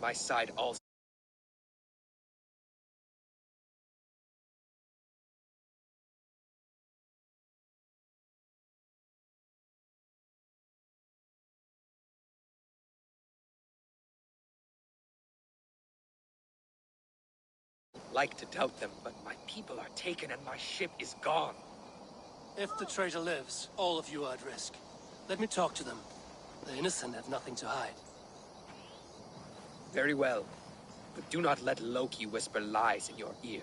My side also. Like to doubt them, but my people are taken and my ship is gone. If the traitor lives, all of you are at risk. Let me talk to them. The innocent have nothing to hide. Very well, but do not let Loki whisper lies in your ear.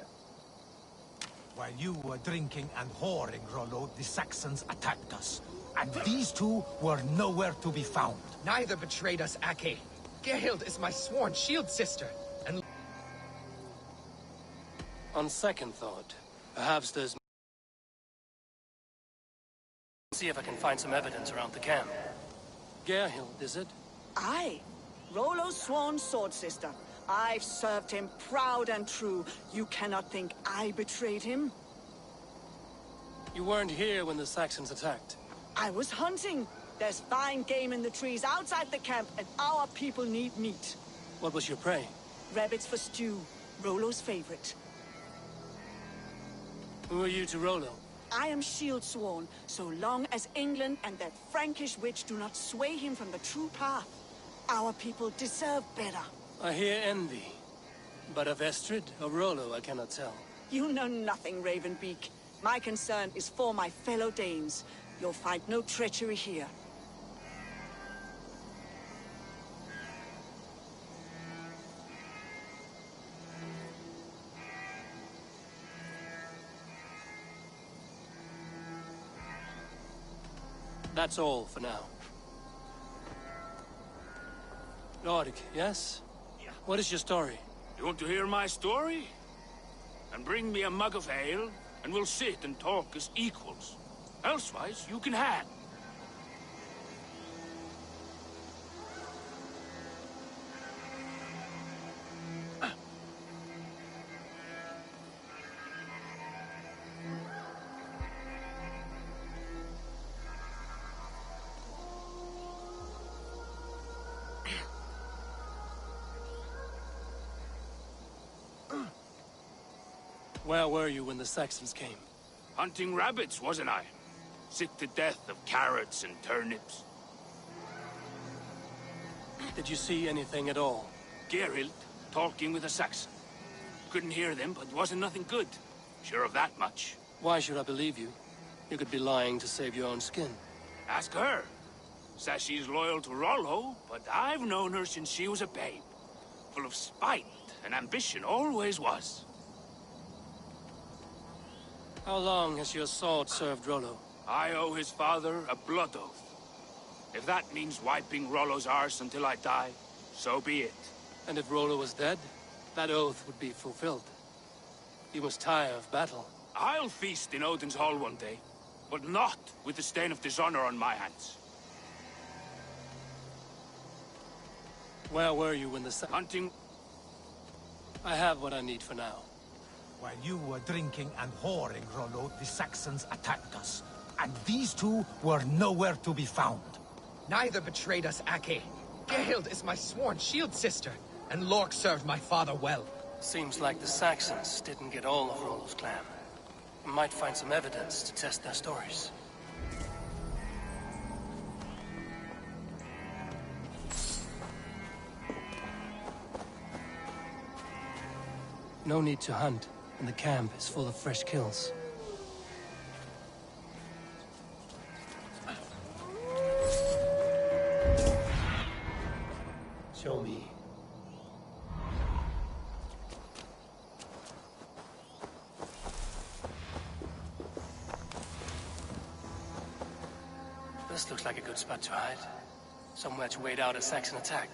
While you were drinking and whoring, Rollo, the Saxons attacked us. And these two were nowhere to be found. Neither betrayed us, Ake. Gerhild is my sworn shield sister, and... On second thought, perhaps there's... See if I can find some evidence around the camp. Gerhild, is it? Aye. Rollo's sworn sword sister. I've served him proud and true. You cannot think I betrayed him? You weren't here when the Saxons attacked. I was hunting. There's fine game in the trees outside the camp, and our people need meat. What was your prey? Rabbits for stew. Rollo's favorite. Who are you to Rollo? I am shield sworn, so long as England and that Frankish witch do not sway him from the true path. Our people deserve better. I hear envy. But of Estrid or Rollo, I cannot tell. You know nothing, Ravenbeak. My concern is for my fellow Danes. You'll find no treachery here. That's all for now. Lordic, yes? Yeah. What is your story? You want to hear my story? And bring me a mug of ale, and we'll sit and talk as equals. Elsewise, you can hang. Where were you when the Saxons came? Hunting rabbits, wasn't I? Sick to death of carrots and turnips. Did you see anything at all? Gerhild talking with a Saxon. Couldn't hear them, but wasn't nothing good. Sure of that much. Why should I believe you? You could be lying to save your own skin. Ask her. Says she's loyal to Rollo, but I've known her since she was a babe. Full of spite and ambition, always was. How long has your sword served Rollo? I owe his father a blood oath. If that means wiping Rollo's arse until I die, so be it. And if Rollo was dead, that oath would be fulfilled. You must tire of battle. I'll feast in Odin's hall one day, but not with the stain of dishonor on my hands. Where were you when the Hunting... I have what I need for now. While you were drinking and whoring, Rollo, the Saxons attacked us. And these two were nowhere to be found. Neither betrayed us, Ake. Gerhild is my sworn shield sister, and Lork served my father well. Seems like the Saxons didn't get all of Rollo's clan. We might find some evidence to test their stories. No need to hunt, and the camp is full of fresh kills. Show me. This looks like a good spot to hide. Somewhere to wait out a Saxon attack.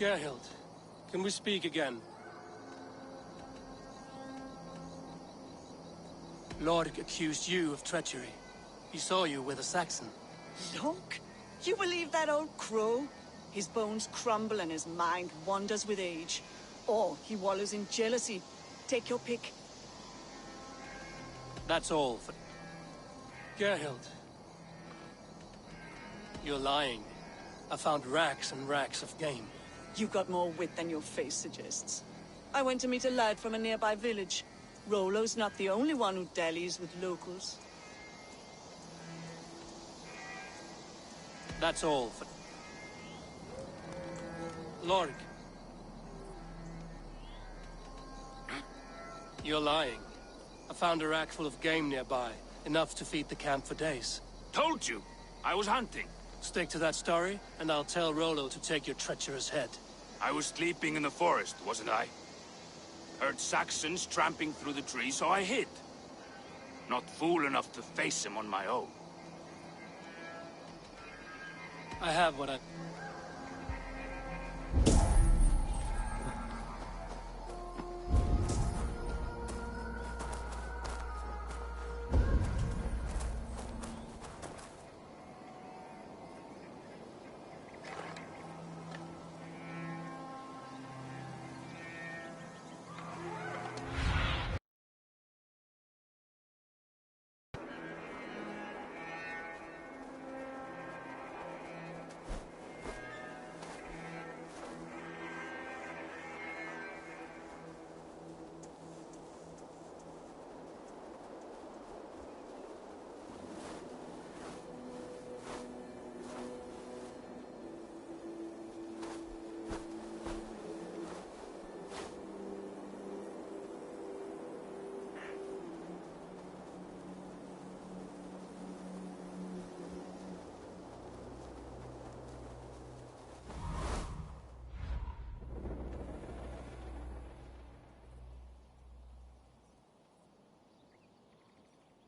Gerhild, can we speak again? Lord accused you of treachery. He saw you with a Saxon. Look, you believe that old crow? His bones crumble and his mind wanders with age. Or he wallows in jealousy. Take your pick. That's all for... Gerhild. You're lying. I found racks and racks of game. You've got more wit than your face suggests. I went to meet a lad from a nearby village. Rollo's not the only one who dallies with locals. That's all for... Lorg. You're lying. I found a rack full of game nearby, enough to feed the camp for days. Told you! I was hunting. Stick to that story, and I'll tell Rollo to take your treacherous head. I was sleeping in the forest, wasn't I? Heard Saxons tramping through the trees, so I hid. Not fool enough to face him on my own. I have what I...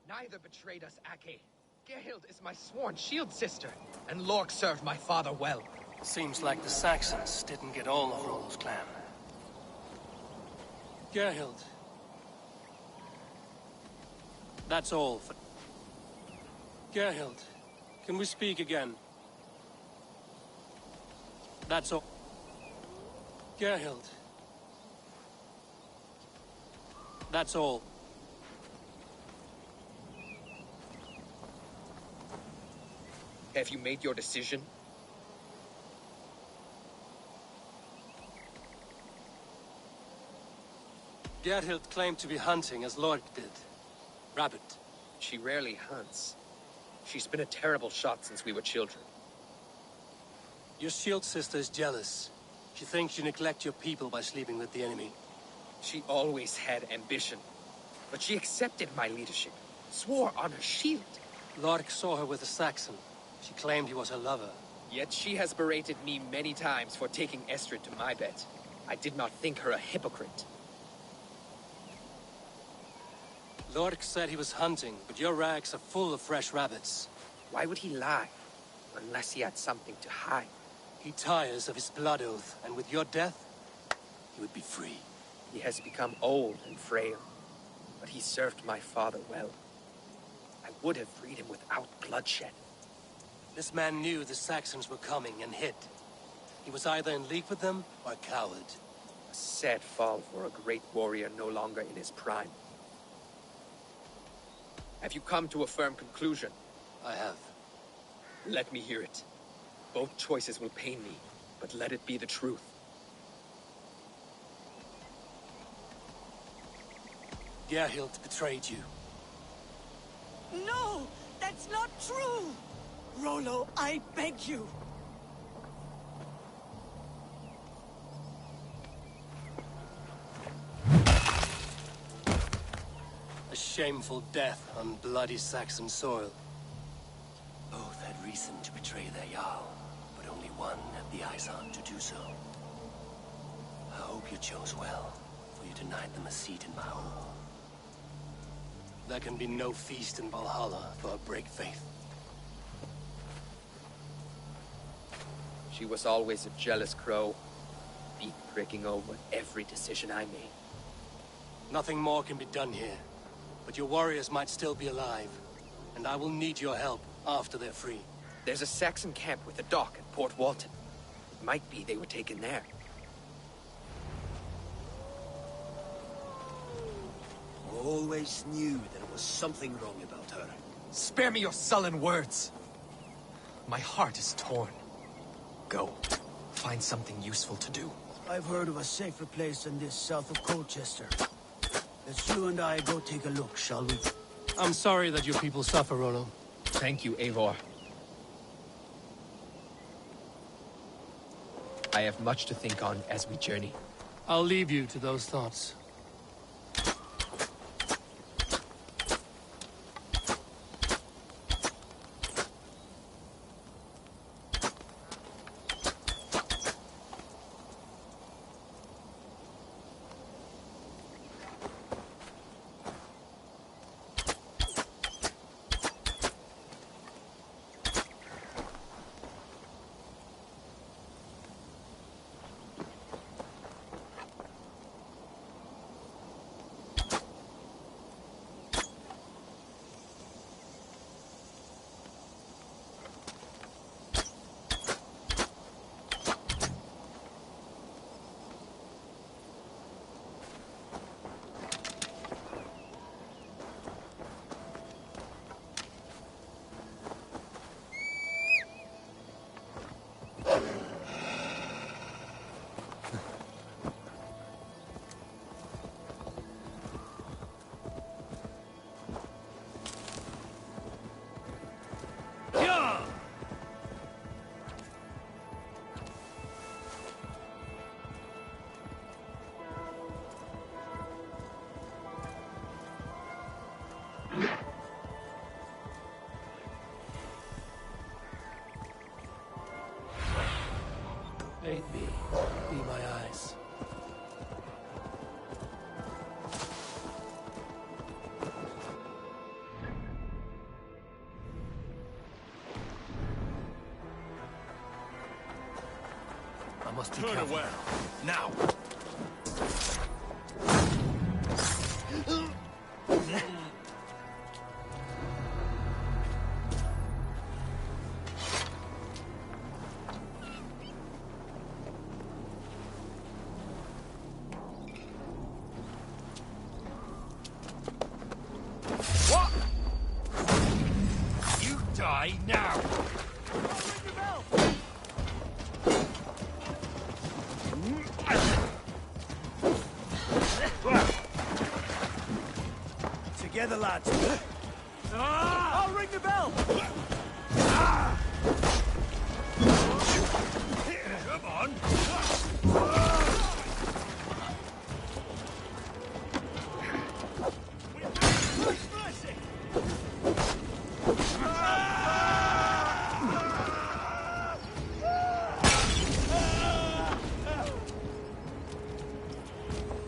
Neither betrayed us, Ake. Gerhild is my sworn shield sister, and Lork served my father well. Seems like the Saxons didn't get all of Rollo's clan. Gerhild. That's all for... Gerhild, can we speak again? That's all... Gerhild. That's all. Have you made your decision? Gerhild claimed to be hunting as Lork did. Rabbit. She rarely hunts. She's been a terrible shot since we were children. Your shield sister is jealous. She thinks you neglect your people by sleeping with the enemy. She always had ambition, but she accepted my leadership, swore on her shield. Lork saw her with a Saxon. She claimed he was her lover. Yet she has berated me many times for taking Estrid to my bed. I did not think her a hypocrite. Lork said he was hunting, but your rags are full of fresh rabbits. Why would he lie? Unless he had something to hide. He tires of his blood oath, and with your death, he would be free. He has become old and frail, but he served my father well. I would have freed him without bloodshed. This man knew the Saxons were coming and hid. He was either in league with them or a coward. A sad fall for a great warrior no longer in his prime. Have you come to a firm conclusion? I have. Let me hear it. Both choices will pain me, but let it be the truth. Gerhild betrayed you. No! That's not true! Rollo, I beg you! A shameful death on bloody Saxon soil. Both had reason to betray their Jarl, but only one had the eyes on to do so. I hope you chose well, for you denied them a seat in my home. There can be no feast in Valhalla for a break faith. She was always a jealous crow. be pricking over every decision I made. Nothing more can be done here. But your warriors might still be alive. And I will need your help after they're free. There's a Saxon camp with a dock at Port Walton. It might be they were taken there. Always knew there was something wrong about her. Spare me your sullen words. My heart is torn. Go. Find something useful to do. I've heard of a safer place than this south of Colchester. Let's you and I go take a look, shall we? I'm sorry that your people suffer, Rollo. Thank you, Eivor. I have much to think on as we journey. I'll leave you to those thoughts. Aid me. Be my eyes. I must be careful. Now! What? You die now! Together, lads. I'll ring the bell! Come on!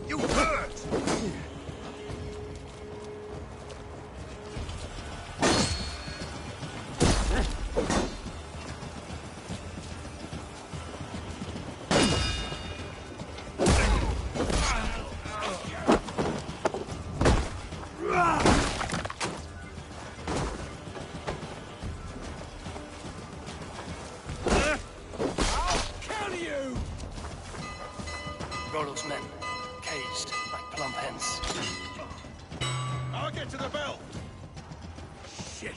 You hurt! Rollo's men, caged like plump hens. I'll get to the bell! Shit!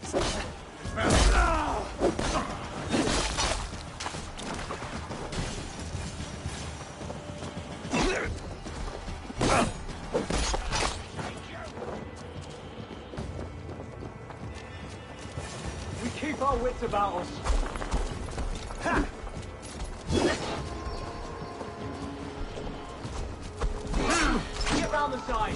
We keep our wits about us. Get round the side.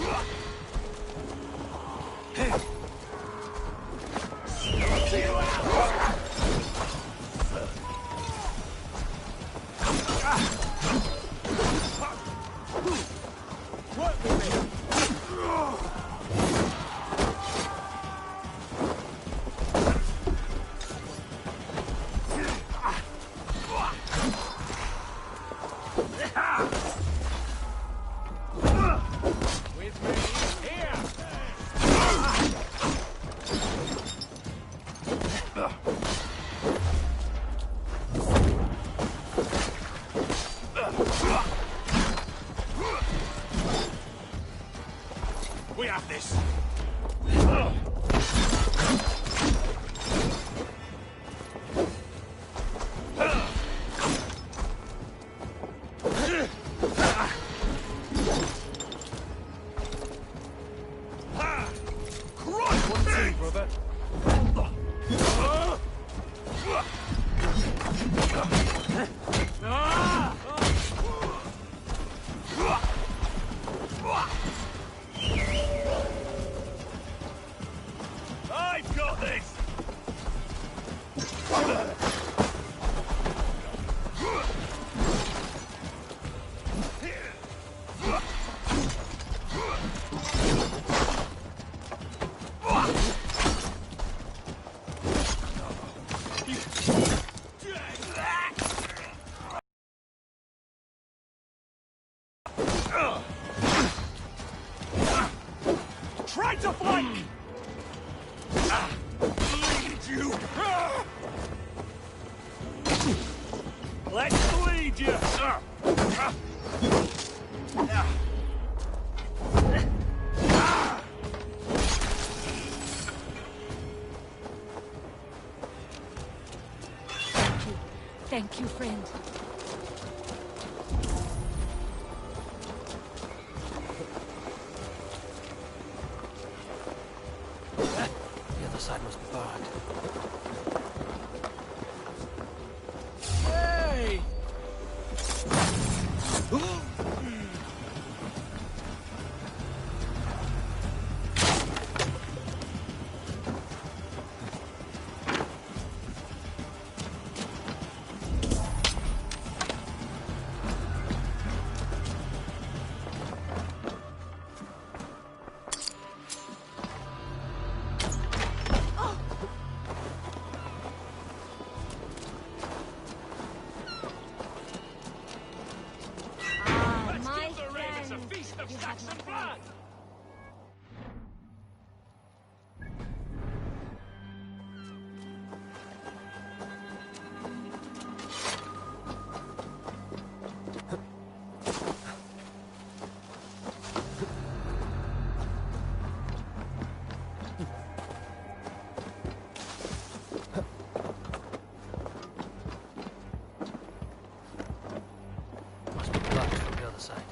Work with me! brother. I've got this! Try to flank! Bleed you! Let's bleed you! Thank you, friend. The other side must be barred. Hey! Must be blocked from the other side.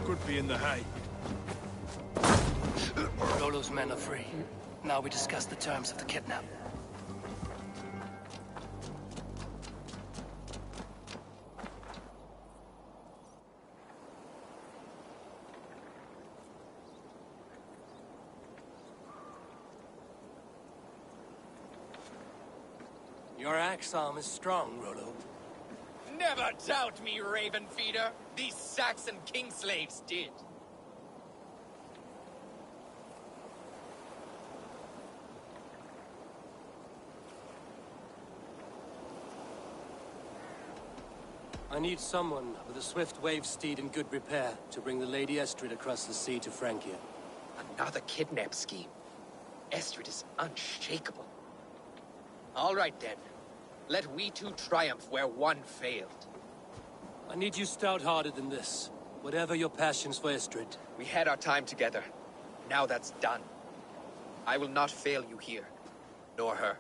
Could be in the hay. Rollo's men are free. Now we discuss the terms of the kidnap. Your axe arm is strong, Rollo. Never doubt me, Raven Feeder. These Saxon king slaves did. I need someone with a swift wave steed in good repair to bring the Lady Estrid across the sea to Francia. Another kidnap scheme. Estrid is unshakable. All right, then. Let we two triumph where one failed. I need you stout-hearted in this, whatever your passions for Estrid. We had our time together. Now that's done. I will not fail you here, nor her.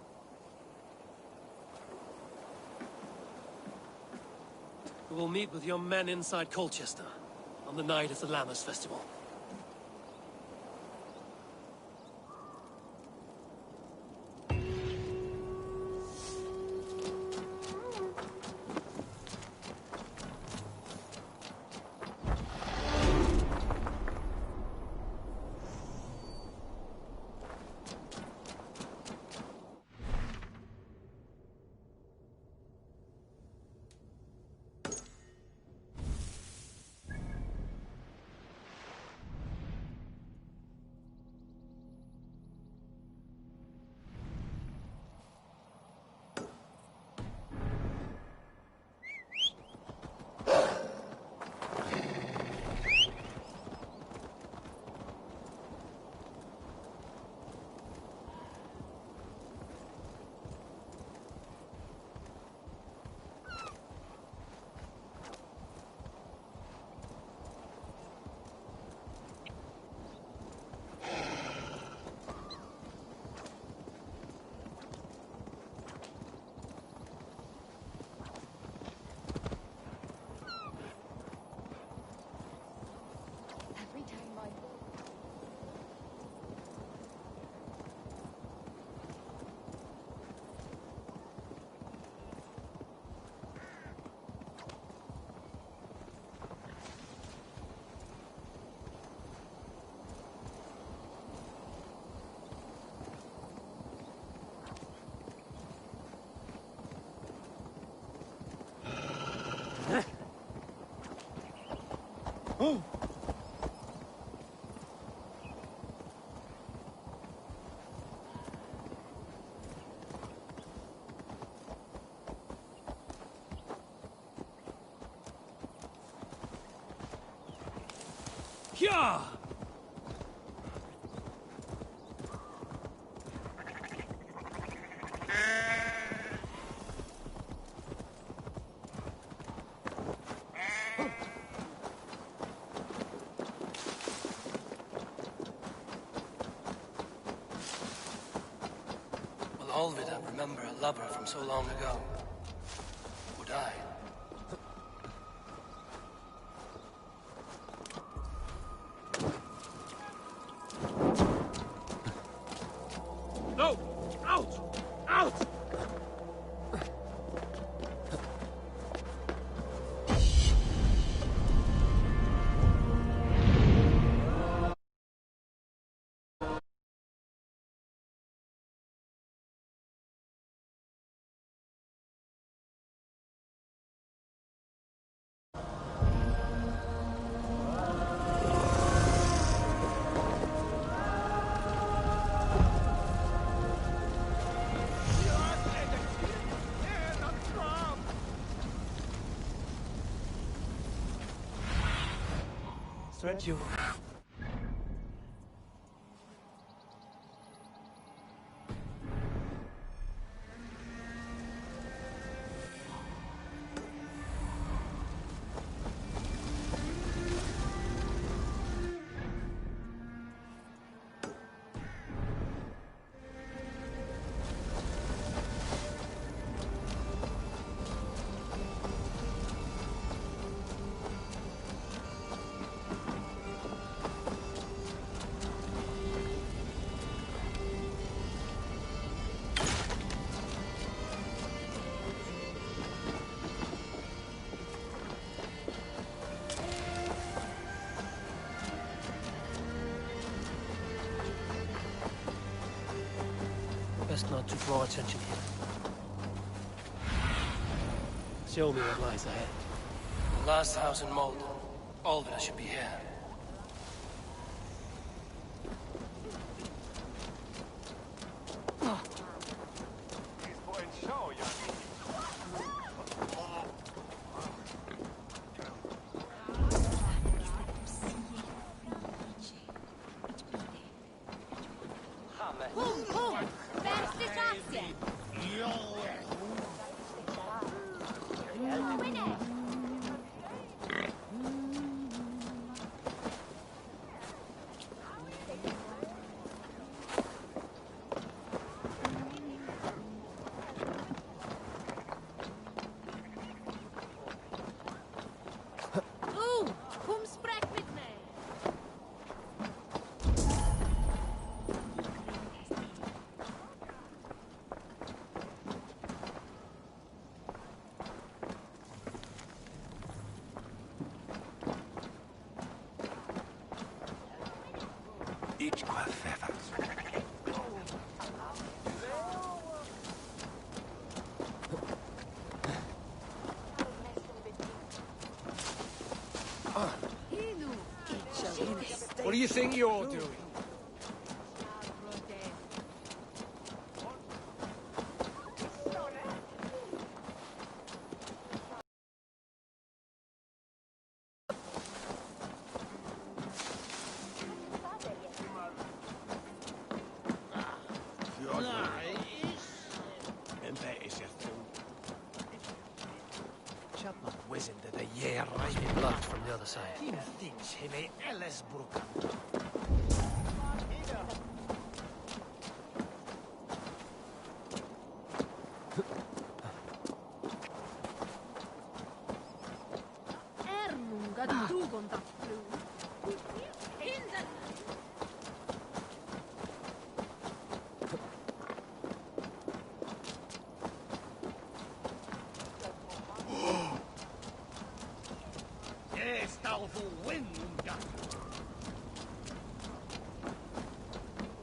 We will meet with your men inside Colchester on the night of the Lammas Festival. Every time I... Yeah! Will Olvida remember a lover from so long ago? Would I? No! Out! Out! Stretch you. best not to draw attention here. Show me what lies ahead. The last house in Malden. Alvida should be here. Each quaffever. What do you think you're doing? Must be blocked from the other side.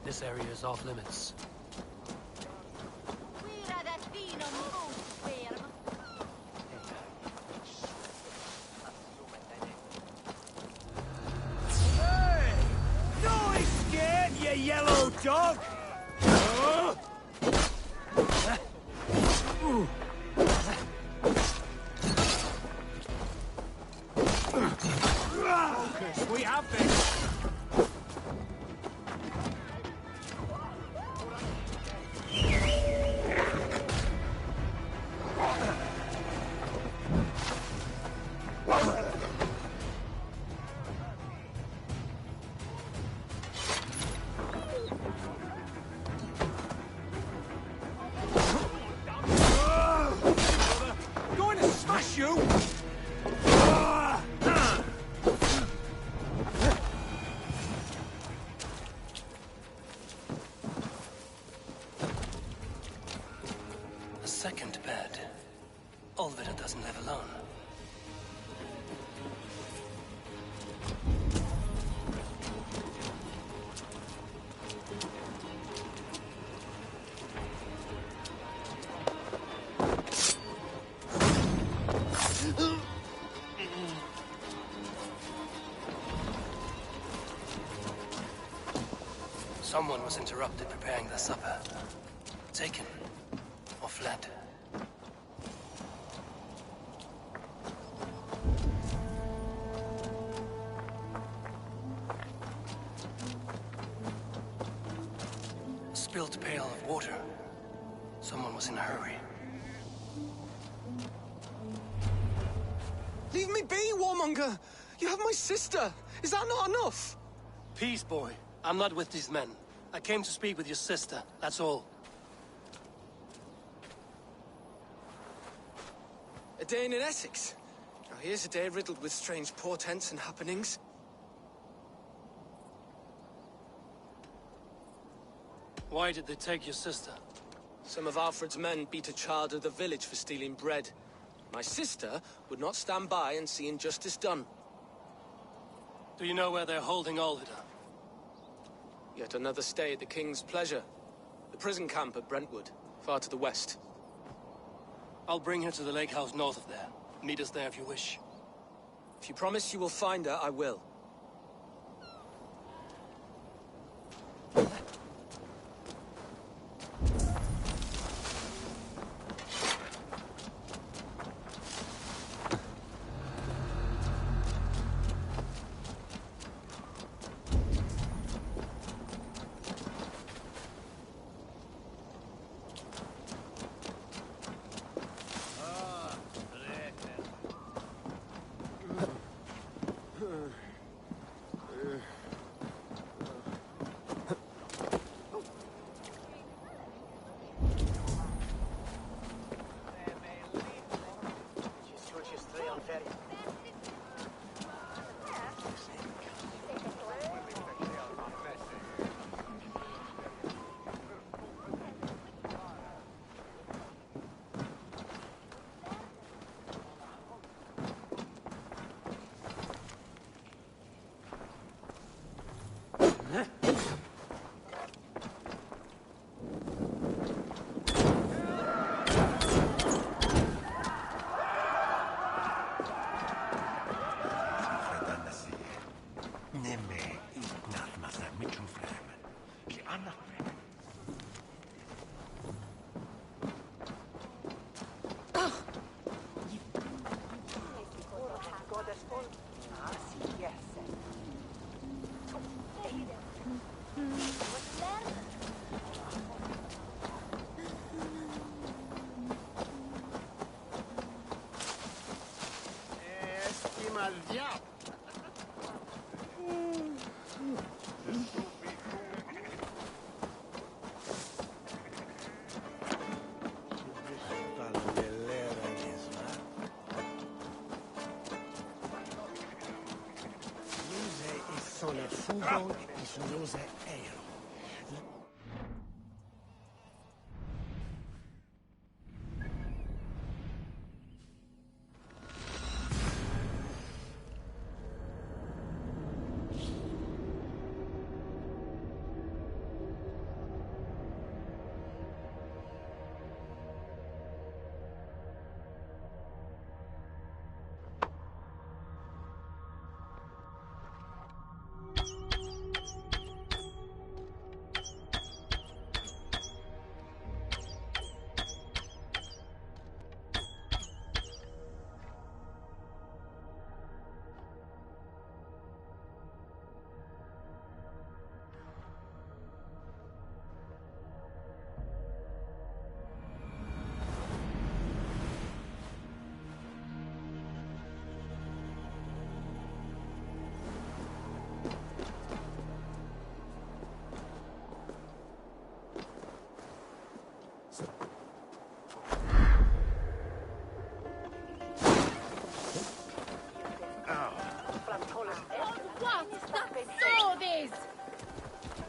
This area is off limits. Hey! Don't be scared, you yellow dog! Focus, we have this! Second bed. Alvida doesn't live alone. Someone was interrupted preparing their supper. Taken. Or fled. Spilled pail of water. Someone was in a hurry. Leave me be, warmonger! You have my sister! Is that not enough? Peace, boy. I'm not with these men. I came to speak with your sister, that's all. A day in Essex. Now here's a day riddled with strange portents and happenings. Why did they take your sister? Some of Alfred's men beat a child of the village for stealing bread. My sister would not stand by and see injustice done. Do you know where they're holding Alvida? Yet another stay at the king's pleasure. The prison camp at Brentwood, far to the west. I'll bring her to the lake house north of there. Meet us there if you wish. If you promise you will find her, I will. Sole fugo e sonose aero.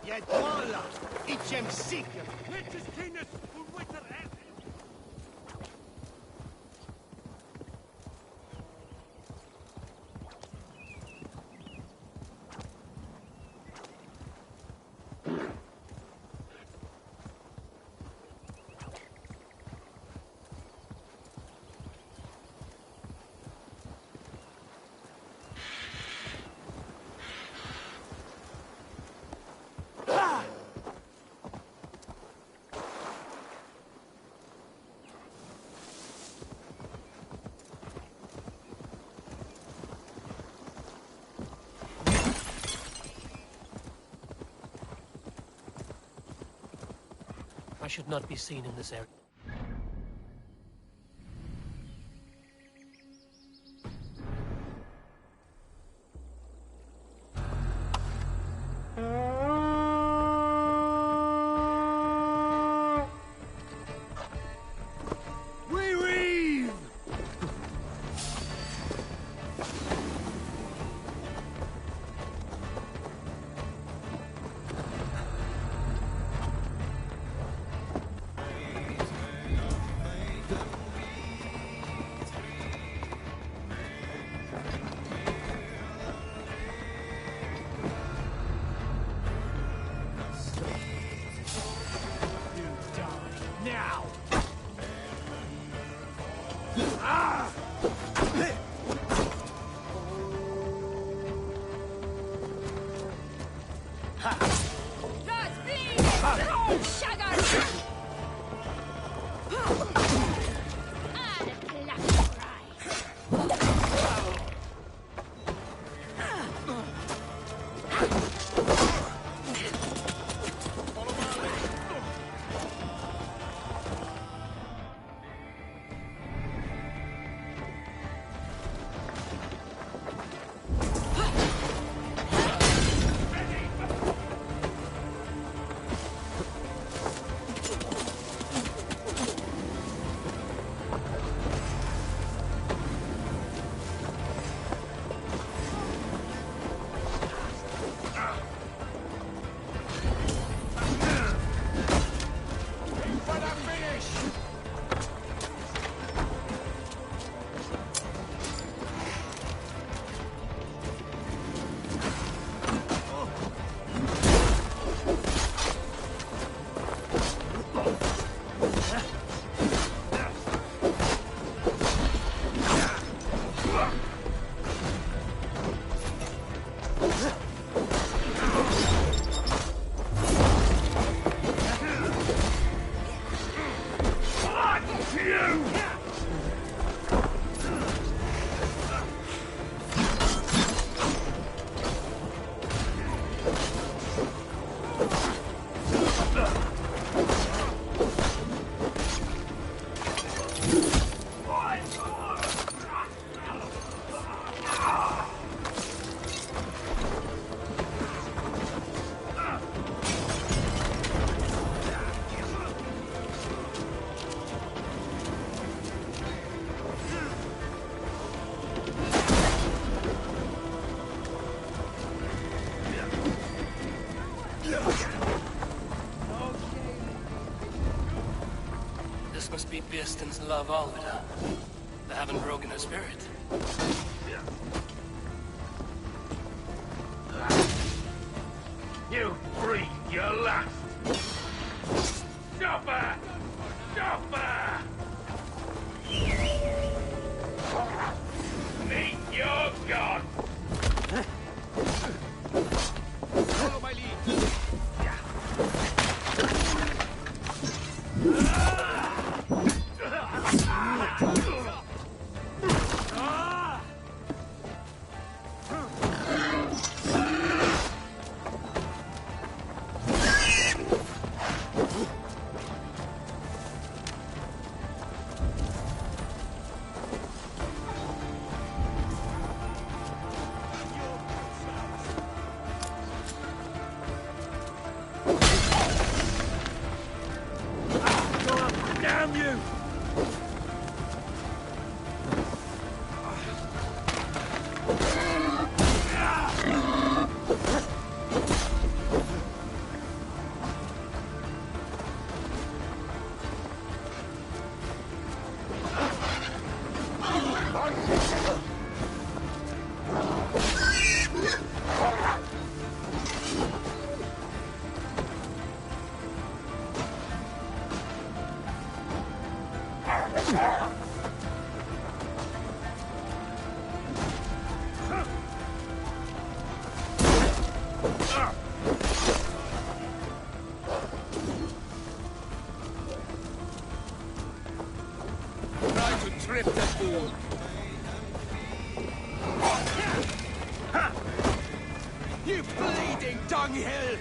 Yedwalla! Ichem Seeker! Mitches Keenus! Ulwiter I should not be seen in this area. This must be Birsten's love Alvida. They haven't broken her spirit. You freak, you're last! Stop her! Stop her! Meet your god! Follow my lead. Damn you! Try to trip the fool. You bleeding dunghill!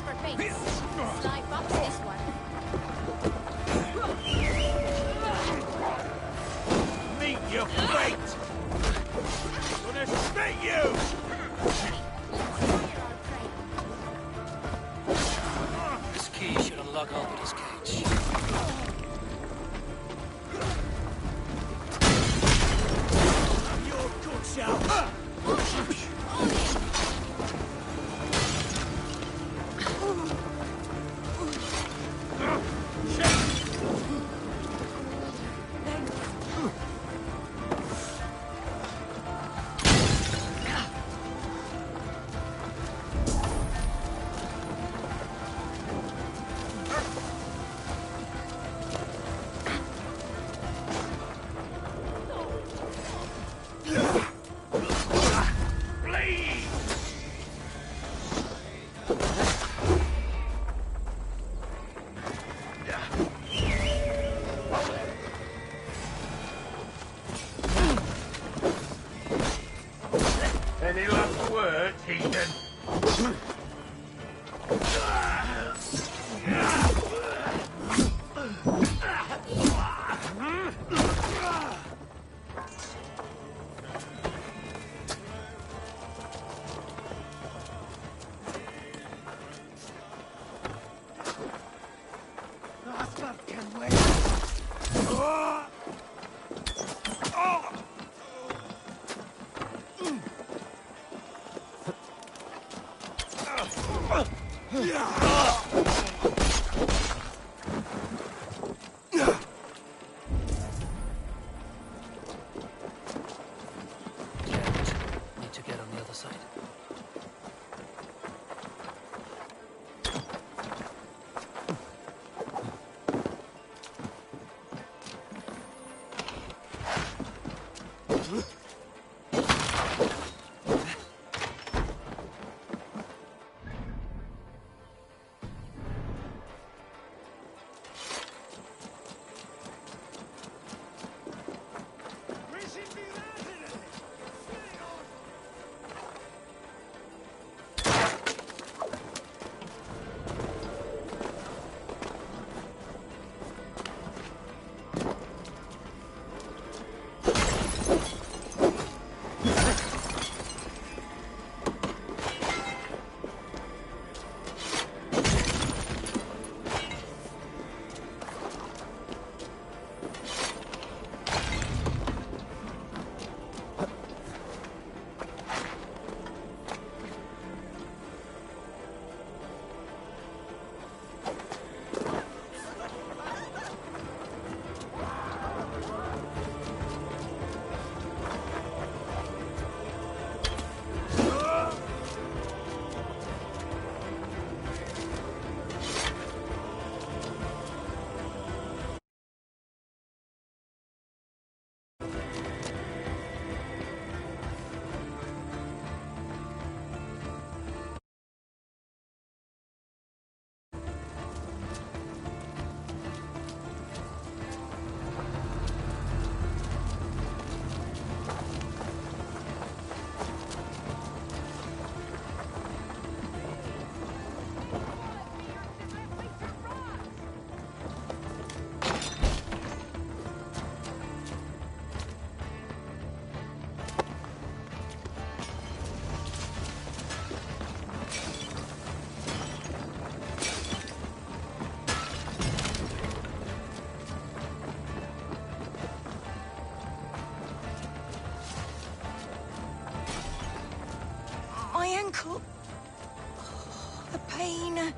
for face. Slide box this one. Meet your fate! Gonna spit you! This key should unlock Albany's cage. Your guts out! Any last words, heathen? Need to get on the other side. My ankle. Oh, the pain.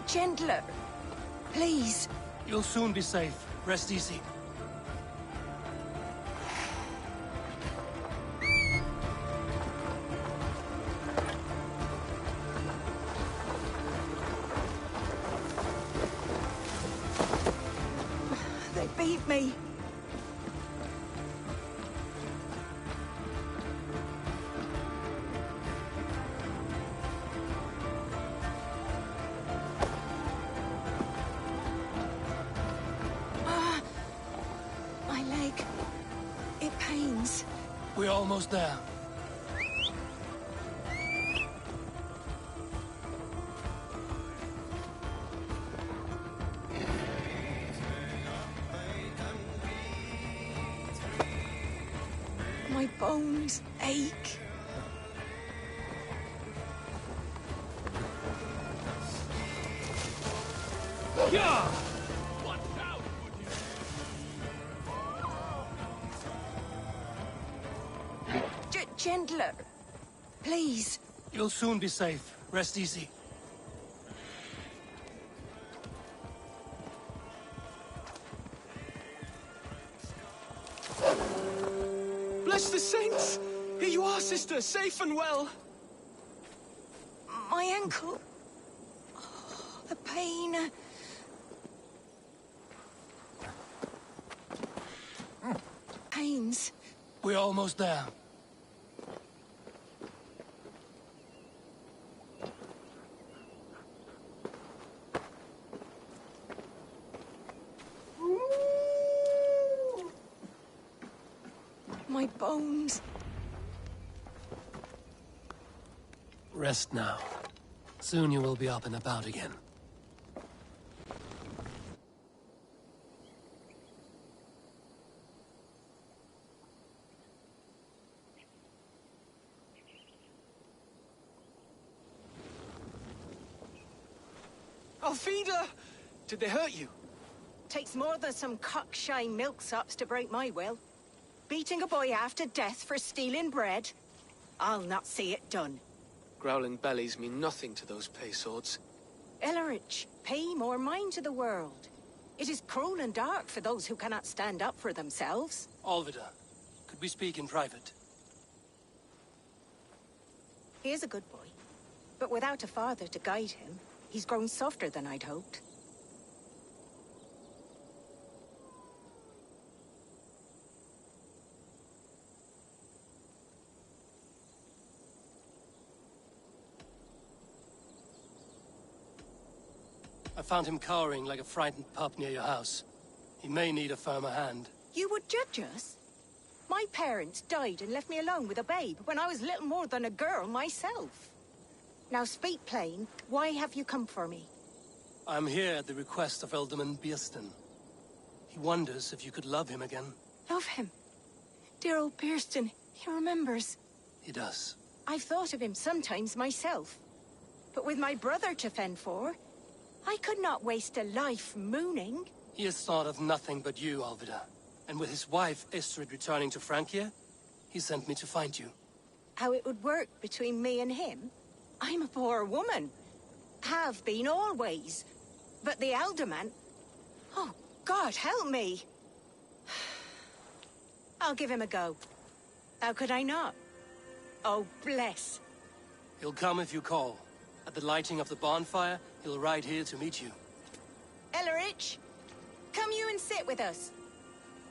Gentler. Please. You'll soon be safe. Rest easy. They beat me. We're almost there. My bones ache. Yeah! Gentler. Please. You'll soon be safe. Rest easy. Bless the saints! Here you are, sister, safe and well. My ankle. Oh, the pain. Pains. We're almost there. My bones. Rest now. Soon you will be up and about again. Alfida! Did they hurt you? Takes more than some cockshy milksops to break my will. Beating a boy half to death for stealing bread? I'll not see it done. Growling bellies mean nothing to those pay swords. Ellerich, pay more mind to the world. It is cruel and dark for those who cannot stand up for themselves. Alvida, could we speak in private? He is a good boy, but without a father to guide him, he's grown softer than I'd hoped. I found him cowering like a frightened pup near your house. He may need a firmer hand. You would judge us? My parents died and left me alone with a babe when I was little more than a girl myself. Now speak plain, why have you come for me? I'm here at the request of Alderman Bierston. He wonders if you could love him again. Love him? Dear old Bierston, he remembers. He does. I've thought of him sometimes myself. But with my brother to fend for, I could not waste a life mooning. He has thought of nothing but you, Alvida. And with his wife, Estrid, returning to Francia, he sent me to find you. How it would work between me and him? I'm a poor woman. Have been always. But the alderman... Oh, God, help me! I'll give him a go. How could I not? Oh, bless. He'll come if you call. At the lighting of the bonfire, he'll ride here to meet you. Ellerich, come you and sit with us.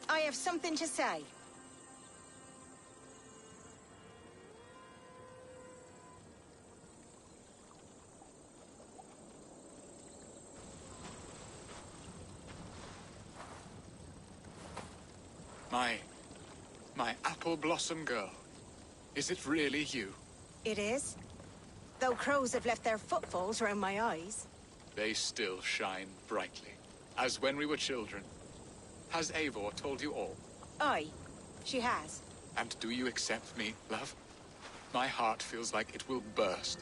I have something to say. My apple blossom girl. Is it really you? It is. Though crows have left their footfalls around my eyes. They still shine brightly, as when we were children. Has Eivor told you all? Aye, she has. And do you accept me, love? My heart feels like it will burst.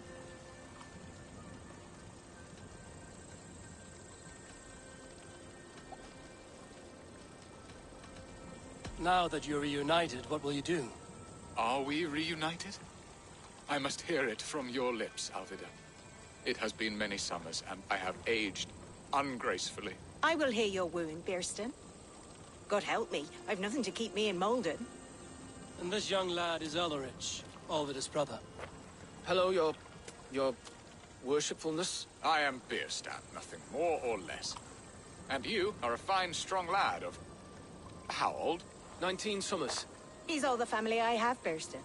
Now that you're reunited, what will you do? Are we reunited? I must hear it from your lips, Alvida. It has been many summers, and I have aged ungracefully. I will hear your wooing, Bierston. God help me, I've nothing to keep me in Malden. And this young lad is Ellerich, Alvida's brother. Hello, your worshipfulness. I am Bierstan, nothing more or less. And you are a fine, strong lad of... how old? 19 summers. He's all the family I have, Bierston.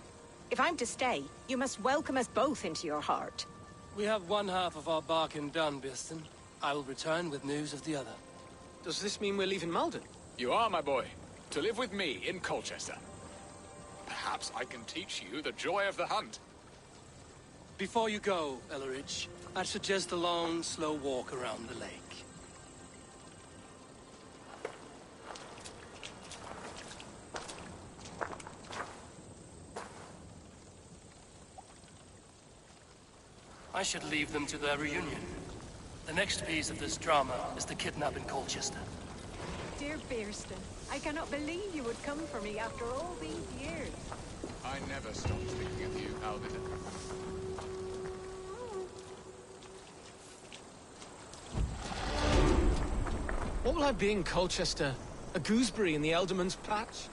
If I'm to stay, you must welcome us both into your heart. We have one half of our bargain done, Bierston. I will return with news of the other. Does this mean we're leaving Malden? You are, my boy. To live with me in Colchester. Perhaps I can teach you the joy of the hunt. Before you go, Elleridge, I'd suggest a long, slow walk around the lake. I should leave them to their reunion. The next piece of this drama is the kidnap in Colchester. Dear Bearston, I cannot believe you would come for me after all these years. I never stopped thinking of you, Alvida. What will I be in Colchester? A gooseberry in the Elderman's patch?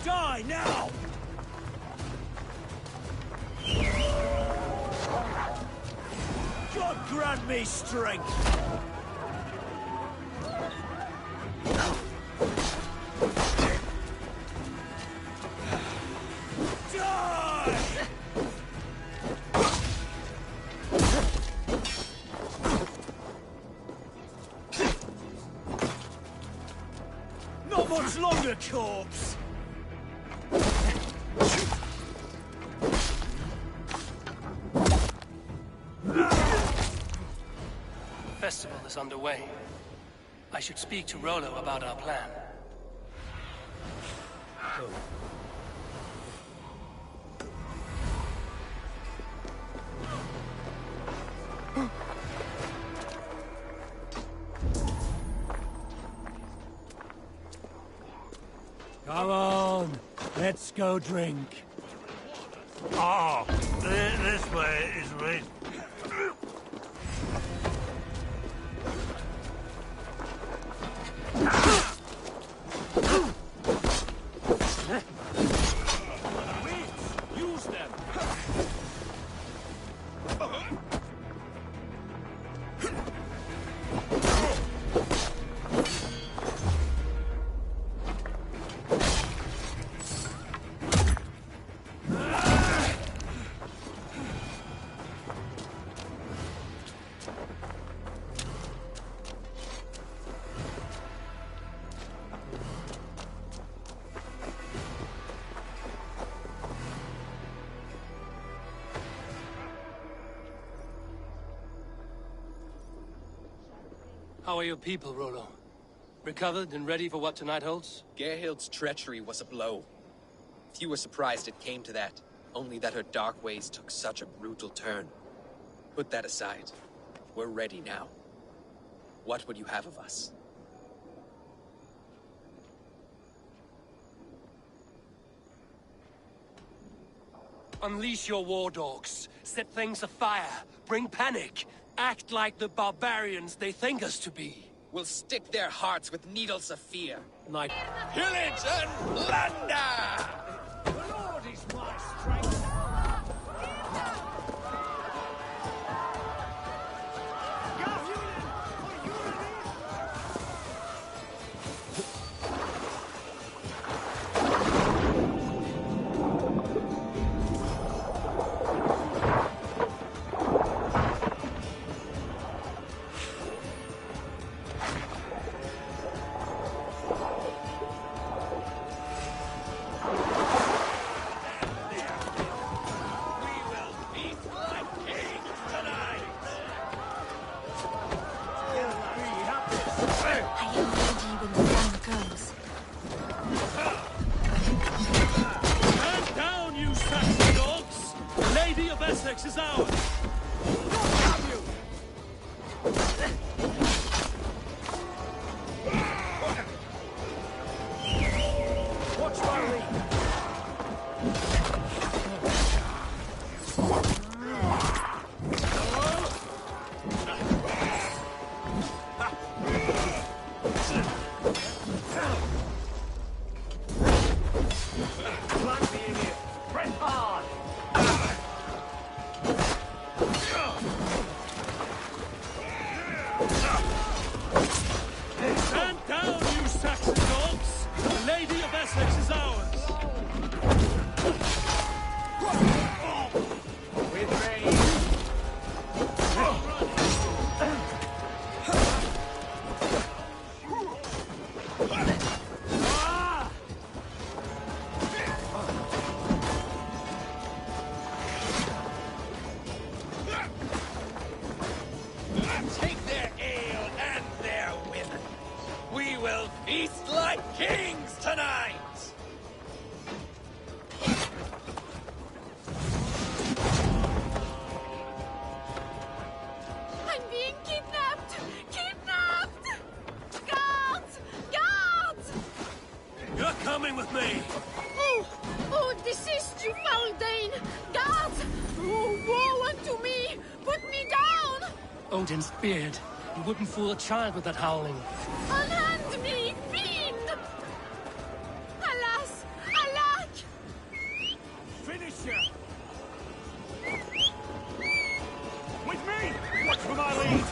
Die now! God grant me strength! Not much longer, corpse! Festival is underway. I should speak to Rollo about our plan. Come on, let's go drink. Oh, this way is right. Use them! How are your people, Rollo? Recovered and ready for what tonight holds? Gerhild's treachery was a blow. Few were surprised it came to that, only that her dark ways took such a brutal turn. Put that aside. We're ready now. What would you have of us? Unleash your war dogs. Set things afire. Bring panic. Act like the barbarians they think us to be. We'll stick their hearts with needles of fear. Like pillage and plunder! The Lord is my strength. Is ours! Watch my lead! Feast like kings tonight! I'm being kidnapped! Kidnapped! Guards! Guards! You're coming with me! Oh, desist, you foul Dane! Guards! Oh, woe unto me! Put me down! Odin's beard. You wouldn't fool a child with that howling. Unhand me, fiend! Alas! Alack! Finish her! With me! Watch for my lead!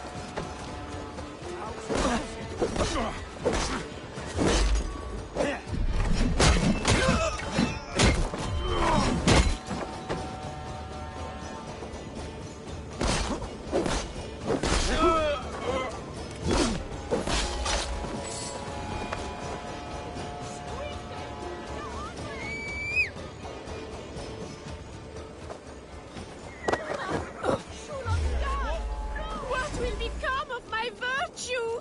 What will become of my virtue?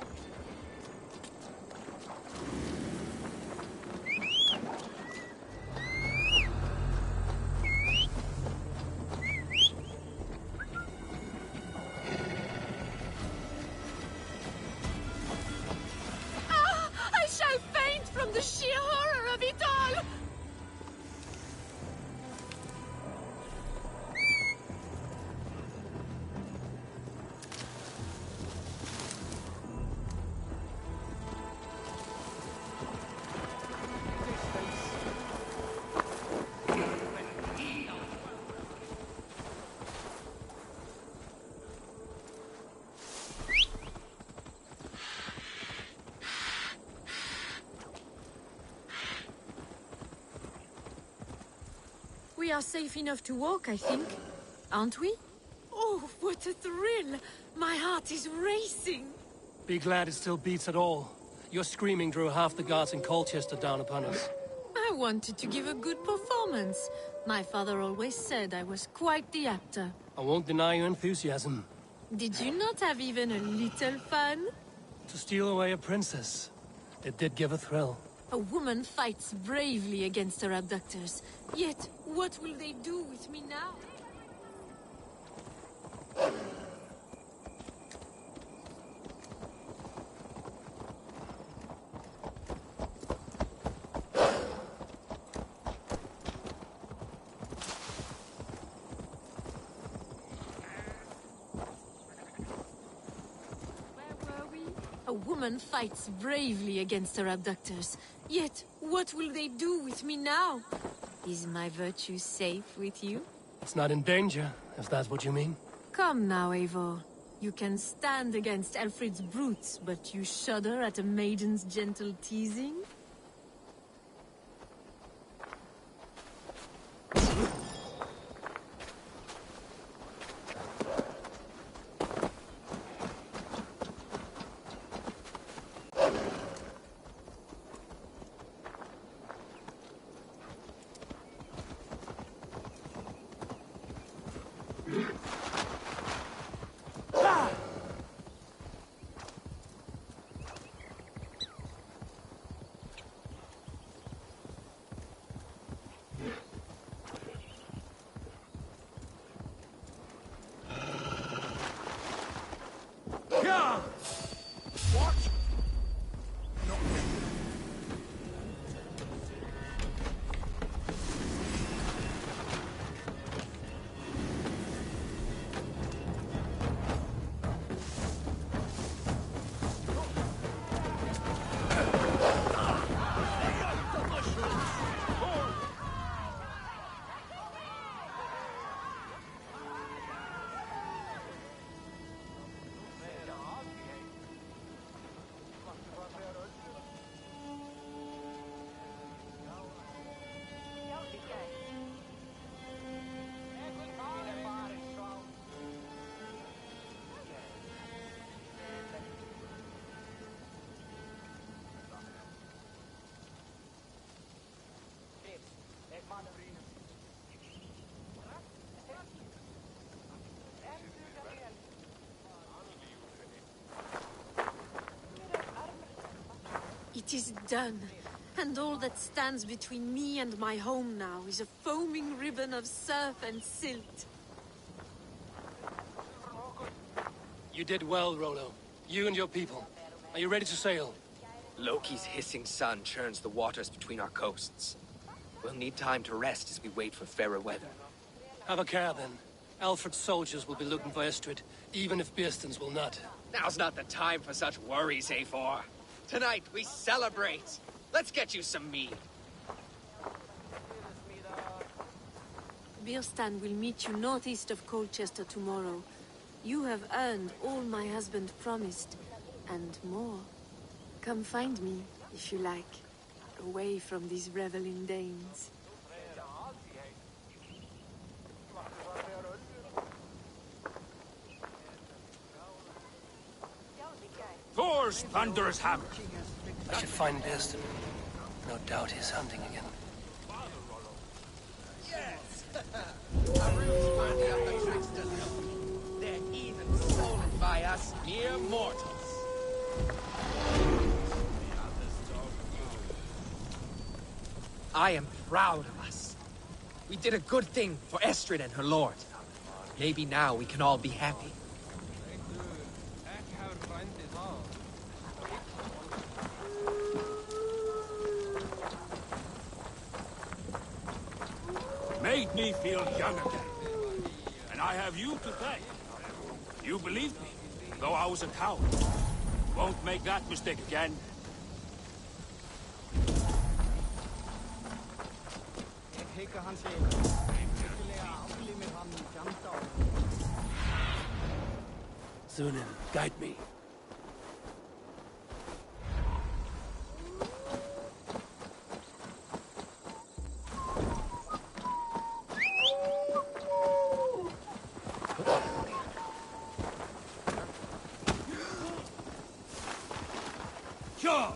Ah! I shall faint from the sheer horror of it all! We are safe enough to walk, I think. Aren't we? Oh, what a thrill! My heart is racing! Be glad it still beats at all. Your screaming drew half the guards in Colchester down upon us. I wanted to give a good performance. My father always said I was quite the actor. I won't deny your enthusiasm. Did you not have even a little fun? To steal away a princess. It did give a thrill. A woman fights bravely against her abductors. Yet, what will they do with me now? A woman fights bravely against her abductors. Yet, what will they do with me now? Is my virtue safe with you? It's not in danger, if that's what you mean. Come now, Eivor. You can stand against Alfred's brutes, but you shudder at a maiden's gentle teasing? It is done, and all that stands between me and my home now is a foaming ribbon of surf and silt. You did well, Rollo. You and your people. Are you ready to sail? Loki's hissing sun churns the waters between our coasts. We'll need time to rest as we wait for fairer weather. Have a care, then. Alfred's soldiers will be looking for Estrid, even if Birstens will not. Now's not the time for such worries, Eivor. Tonight, we celebrate. Let's get you some mead. Birstan will meet you northeast of Colchester tomorrow. You have earned all my husband promised, and more. Come find me, if you like, away from these reveling Danes. Thor's thunderous hammer. I should find Birstan. No doubt he's hunting again. Yes! Our roots finding up the tricksters. They're even stolen by us mere mortals. I am proud of us. We did a good thing for Estrid and her lord. Maybe now we can all be happy. Made me feel young again. And I have you to thank. You believed me, though I was a coward. Won't make that mistake again. Zunin, guide me. Sure.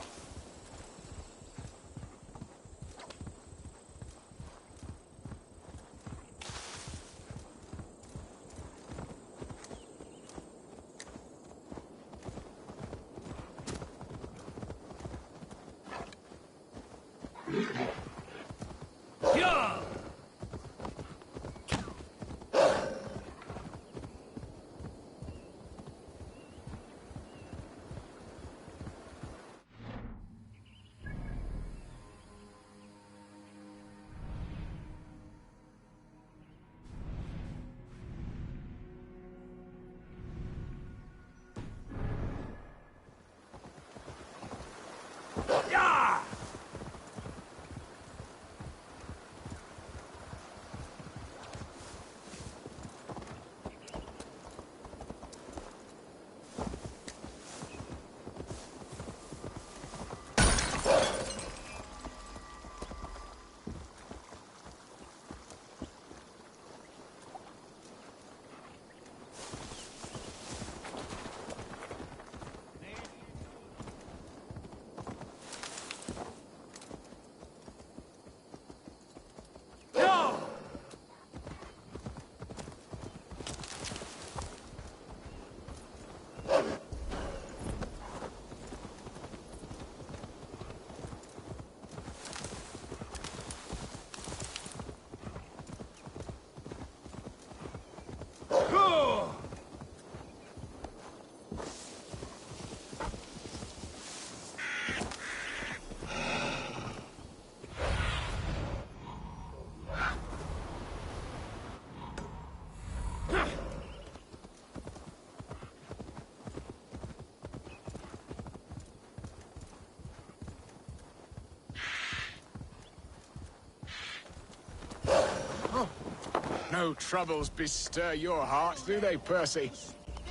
No troubles bestir your heart, do they, Percy?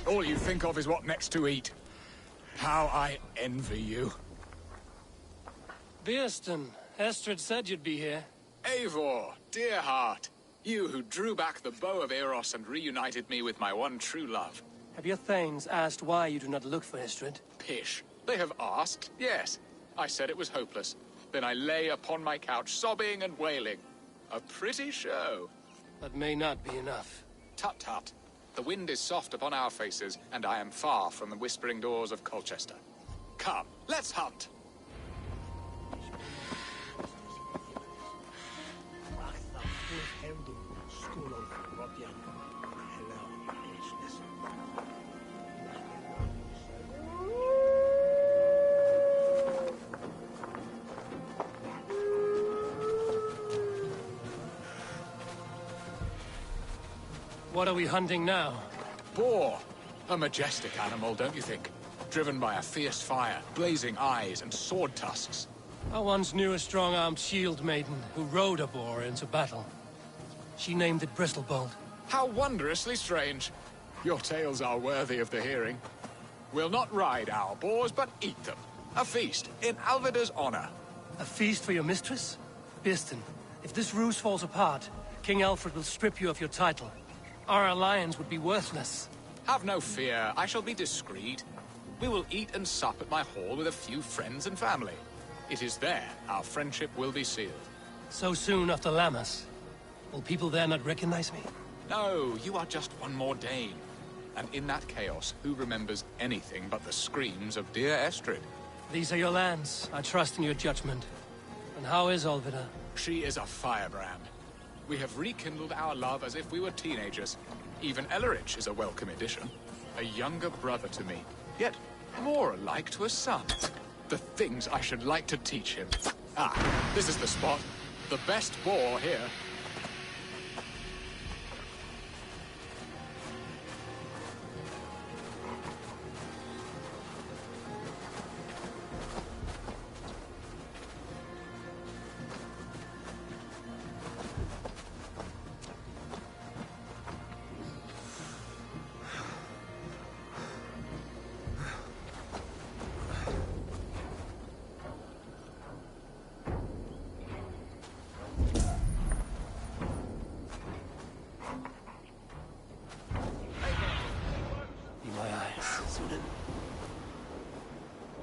All you think of is what next to eat. How I envy you. Beerston, Estrid said you'd be here. Eivor, dear heart. You who drew back the bow of Eros and reunited me with my one true love. Have your thanes asked why you do not look for Estrid? Pish. They have asked, yes. I said it was hopeless. Then I lay upon my couch, sobbing and wailing. A pretty show. That may not be enough. Tut-tut. The wind is soft upon our faces, and I am far from the whispering doors of Colchester. Come, let's hunt! What are we hunting now? Boar. A majestic animal, don't you think? Driven by a fierce fire, blazing eyes, and sword tusks. I once knew a strong-armed shield maiden who rode a boar into battle. She named it Bristlebolt. How wondrously strange. Your tales are worthy of the hearing. We'll not ride our boars, but eat them. A feast, in Alvida's honor. A feast for your mistress? Beerston, if this ruse falls apart, King Alfred will strip you of your title. Our alliance would be worthless. Have no fear, I shall be discreet. We will eat and sup at my hall with a few friends and family. It is there our friendship will be sealed. So soon after Lammas? Will people there not recognize me? No, you are just one more Dane. And in that chaos, who remembers anything but the screams of dear Estrid? These are your lands. I trust in your judgment. And how is Alvida? She is a firebrand. We have rekindled our love as if we were teenagers. Even Ellerich is a welcome addition. A younger brother to me, yet more alike to a son. The things I should like to teach him. Ah, this is the spot. The best boar here.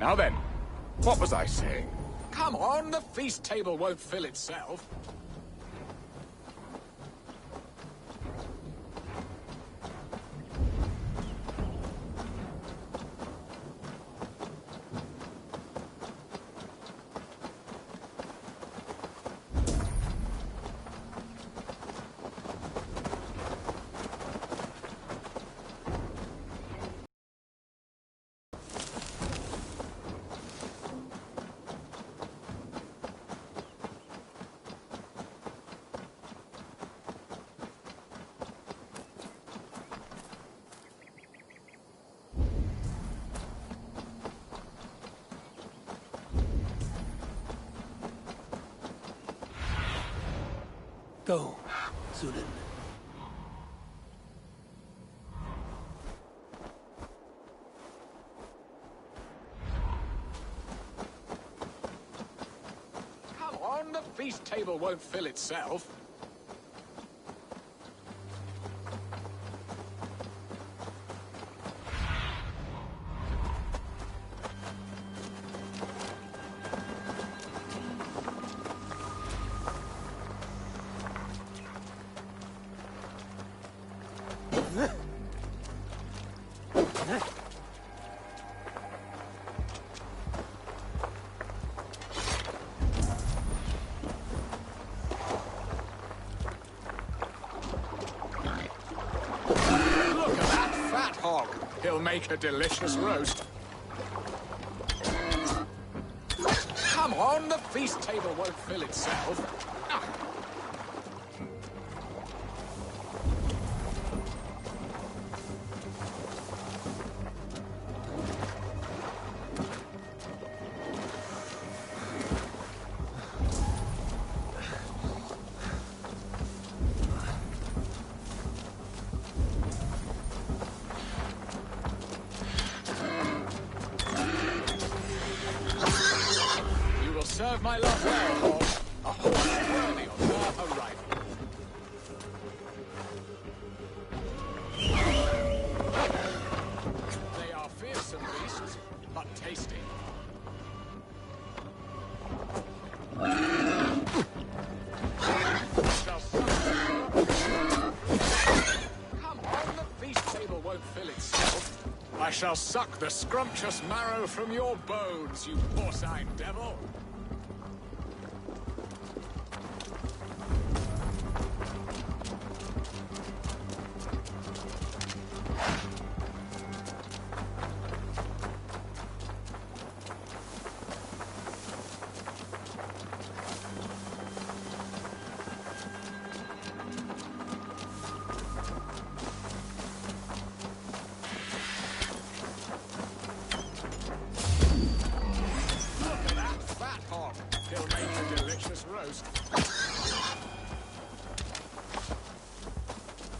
Now then, what was I saying? Come on, the feast table won't fill itself. Go, Zulin. Come on, the feast table won't fill itself. He'll make a delicious roast. Come on, the feast table won't fill itself. Serve my love well, horse. A horse worthy of her arrival. They are fearsome beasts, but tasty. Come on, the feast table won't fill itself. I shall suck the scrumptious marrow from your bones, you porcine devil.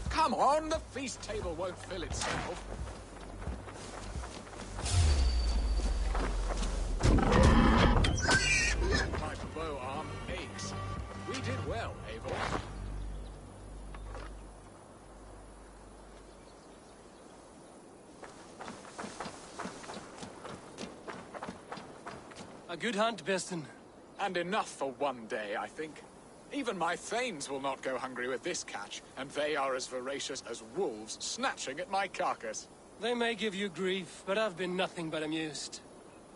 Come on, the feast table won't fill itself. My bow arm aches. We did well, Eivor. A good hunt, Beston. And enough for one day, I think. Even my thanes will not go hungry with this catch, and they are as voracious as wolves snatching at my carcass. They may give you grief, but I've been nothing but amused.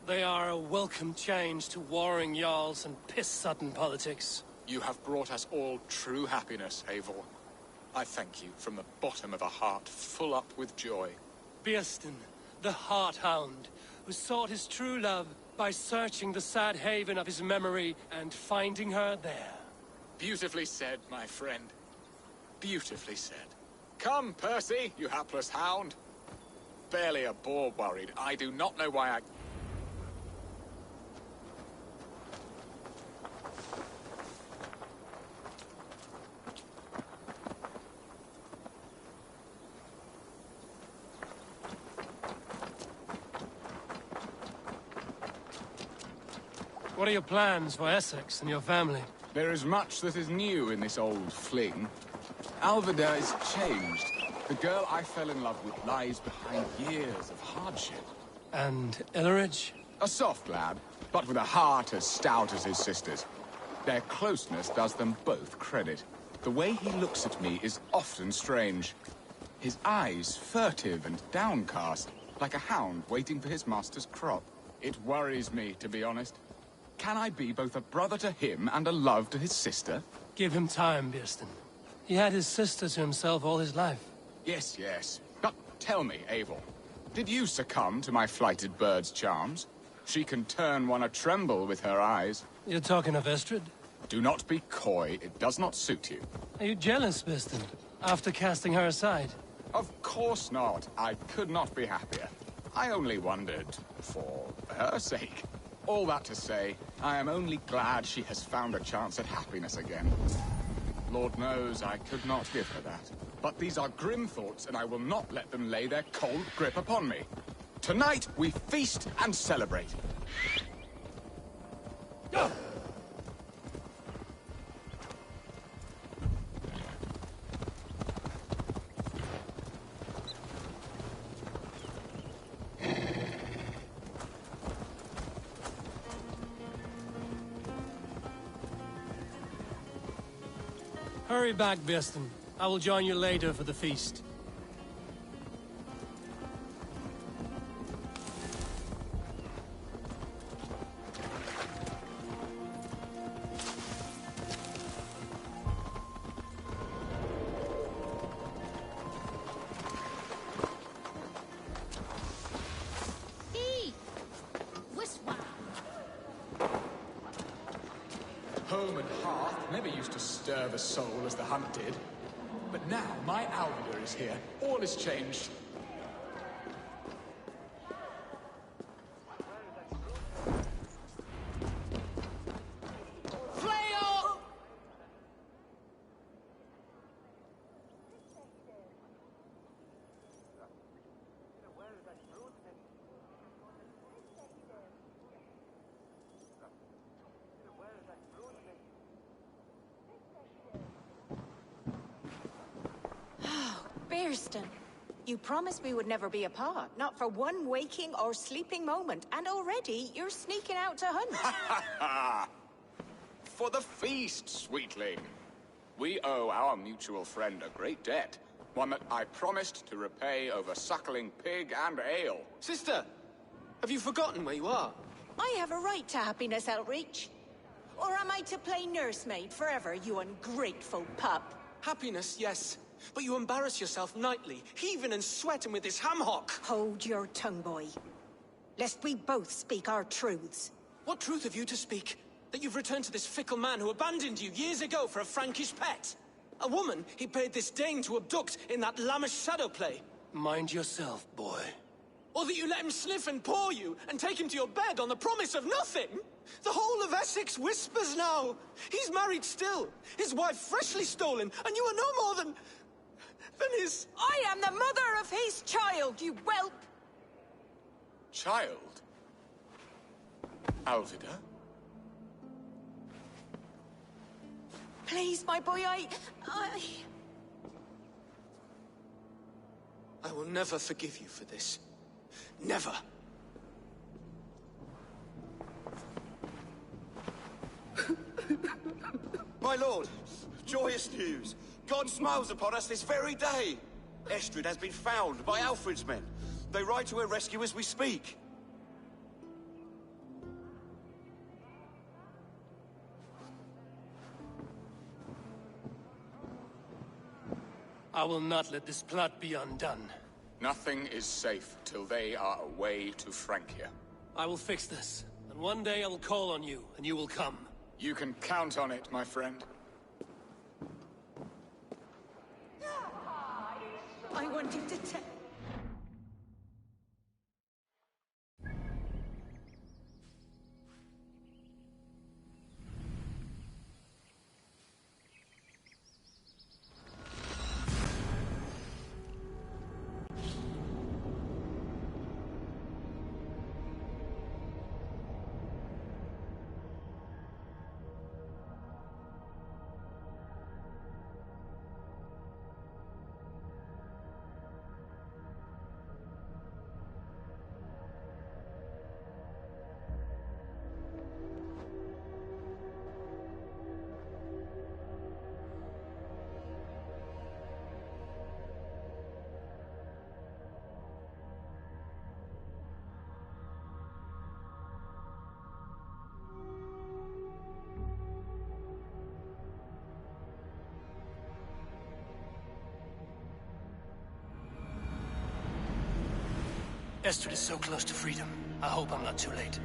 They are a welcome change to warring jarls and piss-sodden politics. You have brought us all true happiness, Eivor. I thank you from the bottom of a heart full up with joy. Beston, the Heart-Hound, who sought his true love by searching the sad haven of his memory and finding her there. Beautifully said, my friend. Beautifully said. Come, Percy, you hapless hound. Barely a boar worried. I do not know why I... What are your plans for Essex and your family? There is much that is new in this old fling. Alvida is changed. The girl I fell in love with lies behind years of hardship. And Elleridge? A soft lad, but with a heart as stout as his sister's. Their closeness does them both credit. The way he looks at me is often strange. His eyes furtive and downcast, like a hound waiting for his master's crop. It worries me, to be honest. Can I be both a brother to him and a love to his sister? Give him time, Beston. He had his sister to himself all his life. Yes, yes. But tell me, Eivor, did you succumb to my flighted bird's charms? She can turn one a tremble with her eyes. You're talking of Estrid? Do not be coy. It does not suit you. Are you jealous, Beston, after casting her aside? Of course not. I could not be happier. I only wondered for her sake. All that to say, I am only glad she has found a chance at happiness again. Lord knows I could not give her that. But these are grim thoughts, and I will not let them lay their cold grip upon me. Tonight, we feast and celebrate. Hurry back, Beston. I will join you later for the feast. Home and hearth never used to stir the soul as the hunt did. But now my Alvida is here. All is changed. Bearston, you promised we would never be apart, not for one waking or sleeping moment, and already you're sneaking out to hunt. For the feast, sweetling. We owe our mutual friend a great debt. One that I promised to repay over suckling pig and ale. Sister, have you forgotten where you are? I have a right to happiness, Outreach. Or am I to play nursemaid forever, you ungrateful pup? Happiness, yes. But you embarrass yourself nightly, heaving and sweating with this ham hock. Hold your tongue, boy. Lest we both speak our truths. What truth have you to speak? That you've returned to this fickle man who abandoned you years ago for a Frankish pet? A woman he paid this Dane to abduct in that lammish shadow play? Mind yourself, boy. Or that you let him sniff and paw you, and take him to your bed on the promise of nothing? The whole of Essex whispers now. He's married still, his wife freshly stolen, and you are no more than his... I am the mother of his child, you whelp! Child? Alvida? Please, my boy, I will never forgive you for this. Never. My lord, joyous news. God smiles upon us this very day. Estrid has been found by Alfred's men. They ride to her rescue as we speak. I will not let this plot be undone. Nothing is safe till they are away to Francia. I will fix this, and one day I will call on you, and you will come. You can count on it, my friend. I wanted to tell... Estrid is so close to freedom. I hope I'm not too late.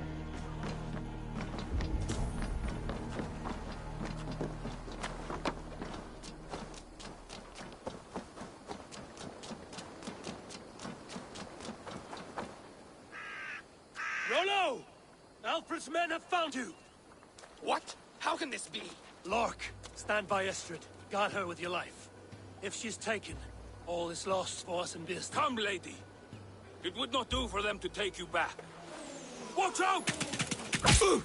Rollo! Alfred's men have found you! What? How can this be? Lork, stand by Estrid. Guard her with your life. If she's taken, all is lost for us in business. Come, lady. It would not do for them to take you back. Watch out! Hold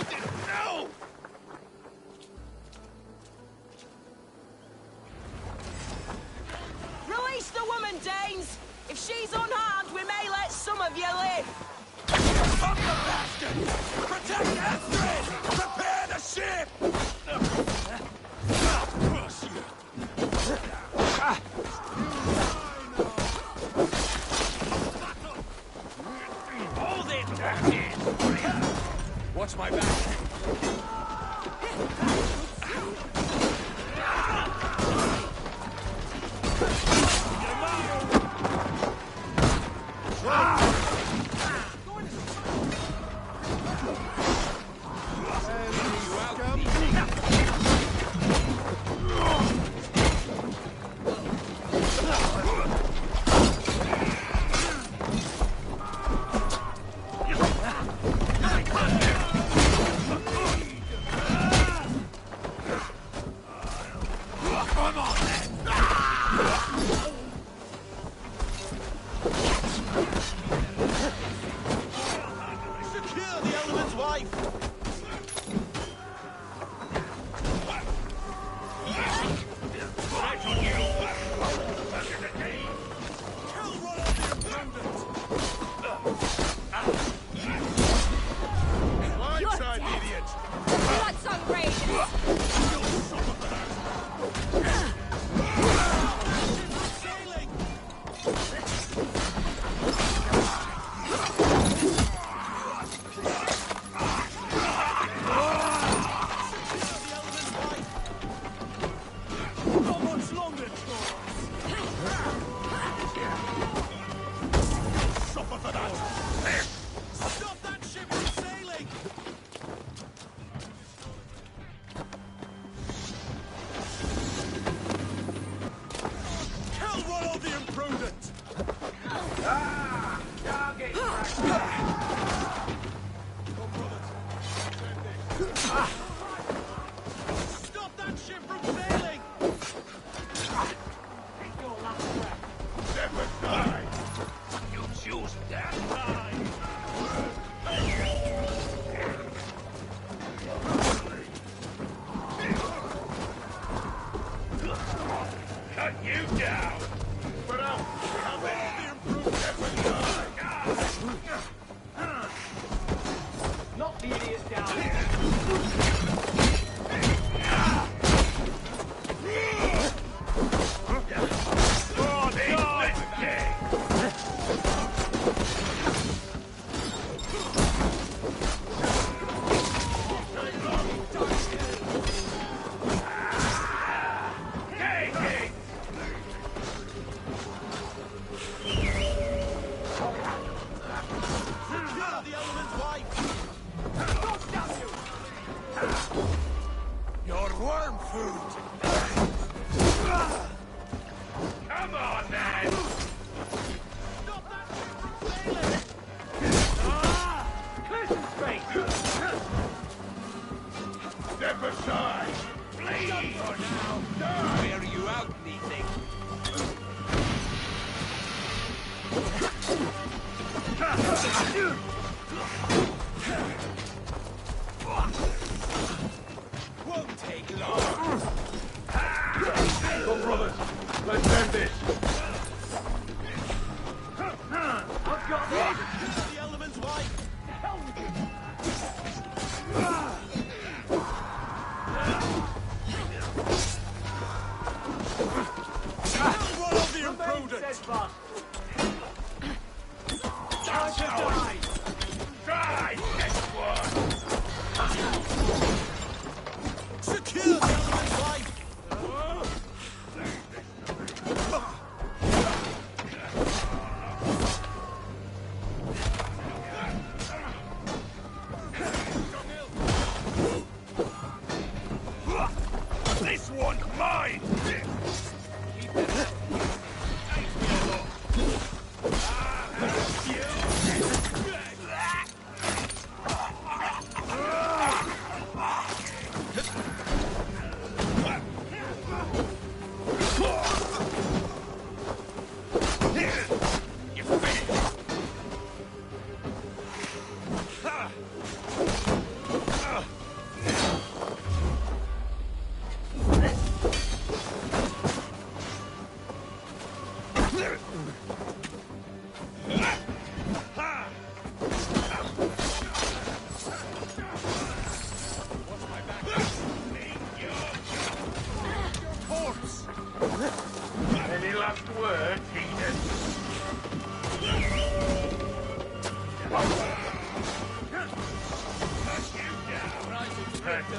it now! Release the woman, Danes! If she's unharmed, we may let some of you live! Fuck the bastard! Protect Astrid! Prepare the ship! Hold it! Watch my back! Secure the element's life!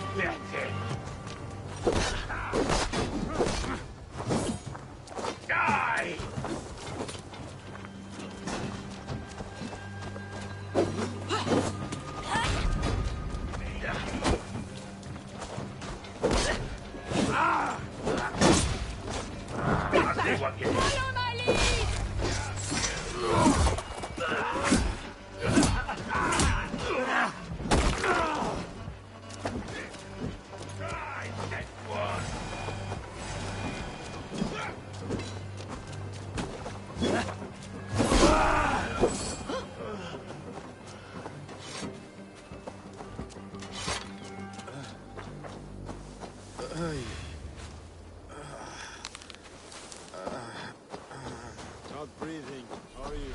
Pathetic. Die! I'll see what you do. Follow my lead! Not breathing. How are you?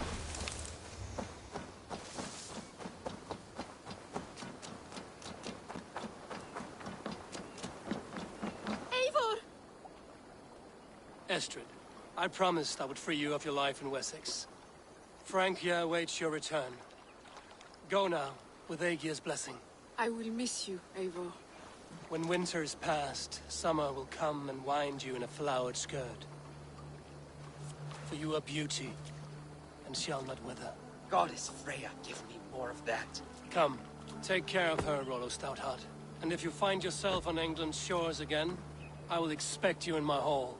Eivor! Estrid, I promised I would free you of your life in Wessex. Francia awaits your return. Go now, with Aegir's blessing. I will miss you, Eivor. When winter is past, summer will come and wind you in a flowered skirt. For you are beauty, and shall not wither. Goddess Freya, give me more of that. Come, take care of her, Rollo Stoutheart. And if you find yourself on England's shores again, I will expect you in my hall.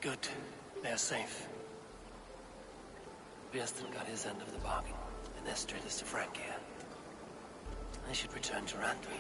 Good. They're safe. Björsten got his end of the bargain, and Estrid is to Francia. I should return to Randvi.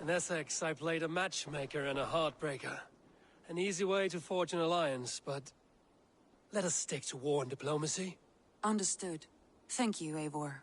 In Essex, I played a matchmaker and a heartbreaker. An easy way to forge an alliance, but... let us stick to war and diplomacy. Understood. Thank you, Eivor.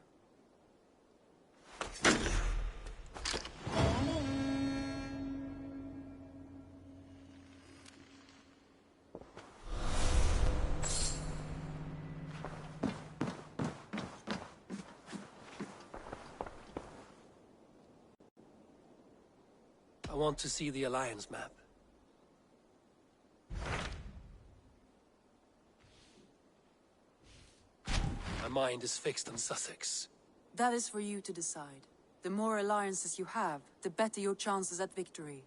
I want to see the alliance map. My mind is fixed on Sussex. That is for you to decide. The more alliances you have, the better your chances at victory.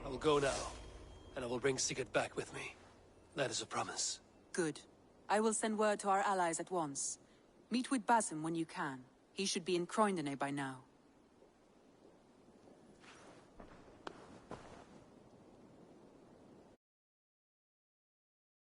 I will go now, and I will bring Sigurd back with me. That is a promise. Good. I will send word to our allies at once. Meet with Basim when you can. He should be in Croydon by now.